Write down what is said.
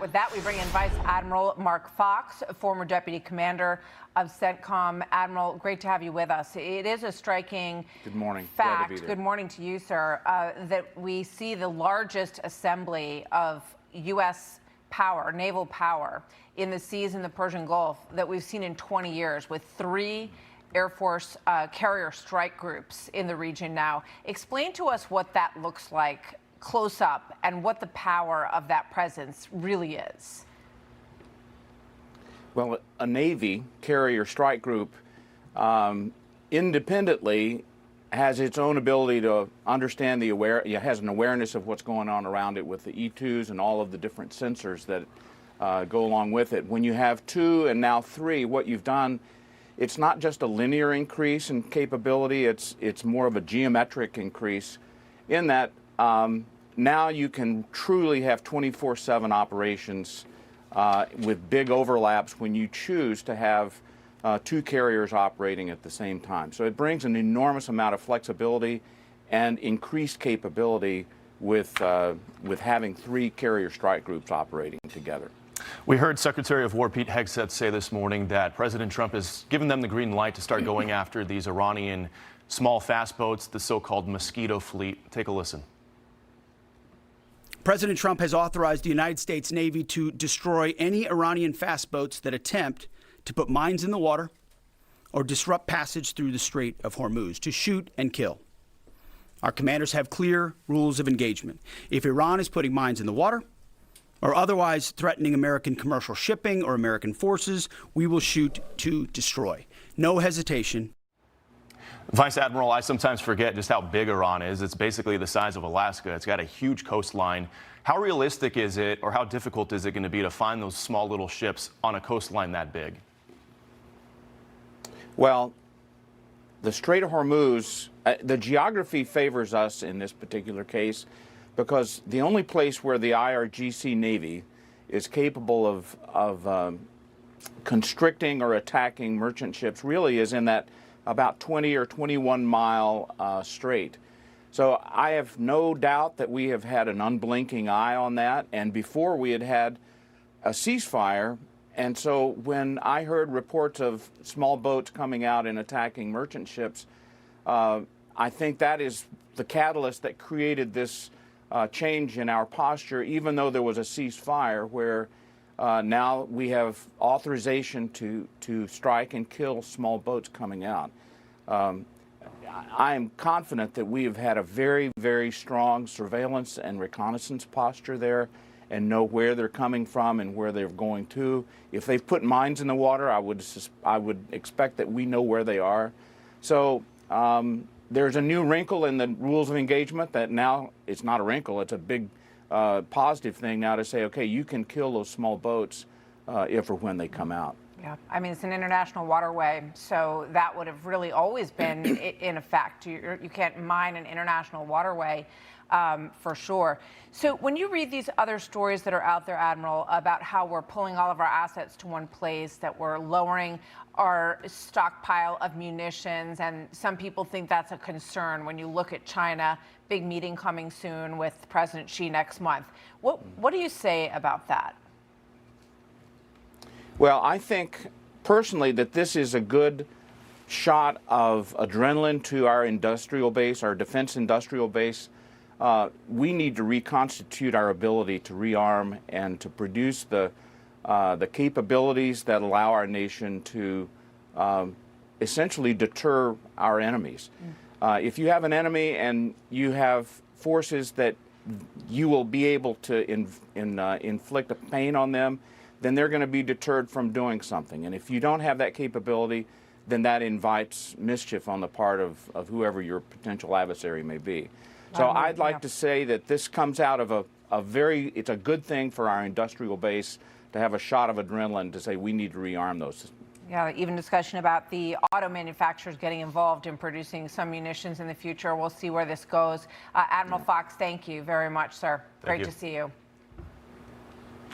With that, we bring in Vice Admiral Mark Fox, former Deputy Commander of CENTCOM. Admiral, great to have you with us. It is a striking Good morning. fact, good morning to you, sir, that we see the largest assembly of U.S. power, naval power, in the seas in the Persian Gulf that we've seen in 20 years, with 3 Air Force carrier strike groups in the region now. Explain to us what that looks like close up and what the power of that presence really is. Well, a Navy carrier strike group independently has its own ability to understand has an awareness of what's going on around it with the E2s and all of the different sensors that go along with it. When you have 2 and now 3, what you've done, it's not just a linear increase in capability, it's more of a geometric increase in that now you can truly have 24/7 operations with big overlaps when you choose to have 2 carriers operating at the same time. So it brings an enormous amount of flexibility and increased capability with having 3 carrier strike groups operating together. We heard Secretary of War Pete Hegseth say this morning that President Trump has given them the green light to start going after these Iranian small fast boats, the so-called Mosquito fleet. Take a listen. President Trump has authorized the United States Navy to destroy any Iranian fast boats that attempt to put mines in the water or disrupt passage through the Strait of Hormuz, to shoot and kill. Our commanders have clear rules of engagement. If Iran is putting mines in the water or otherwise threatening American commercial shipping or American forces, we will shoot to destroy. No hesitation. Vice Admiral, I sometimes forget just how big Iran is. It's basically the size of Alaska. It's got a huge coastline. How realistic is it, or how difficult is it going to be to find those small little ships on a coastline that big? Well, the Strait of Hormuz, the geography favors us in this particular case because the only place where the IRGC Navy is capable of constricting or attacking merchant ships really is in that about 20 or 21 mile strait. So I have no doubt that we have had an unblinking eye on that, and before we had a ceasefire. And so when I heard reports of small boats coming out and attacking merchant ships, I think that is the catalyst that created this change in our posture, even though there was a ceasefire where now we have authorization to strike and kill small boats coming out. I am confident that we have had a very, very strong surveillance and reconnaissance posture there and know where they're coming from and where they're going to. If they've put mines in the water, I would expect that we know where they are. So there's a new wrinkle in the rules of engagement that now it's not a wrinkle, it's a big positive thing now to say, okay, you can kill those small boats if or when they come out. Yeah, I mean, it's an international waterway, so that would have really always been in effect. You can't mine an international waterway for sure. So when you read these other stories that are out there, Admiral, about how we're pulling all of our assets to one place, that we're lowering our stockpile of munitions, and some people think that's a concern when you look at China, big meeting coming soon with President Xi next month. What do you say about that? Well, I think personally that this is a good shot of adrenaline to our industrial base, our defense industrial base. We need to reconstitute our ability to rearm and to produce the capabilities that allow our nation to essentially deter our enemies. If you have an enemy and you have forces that you will be able to inflict a pain on them, then they're going to be deterred from doing something. And if you don't have that capability, then that invites mischief on the part of whoever your potential adversary may be. So I'd like to say that this comes out of it's a good thing for our industrial base to have a shot of adrenaline to say we need to rearm those. Yeah, even discussion about the auto manufacturers getting involved in producing some munitions in the future. We'll see where this goes. Admiral Fox, thank you very much, sir. Great to see you.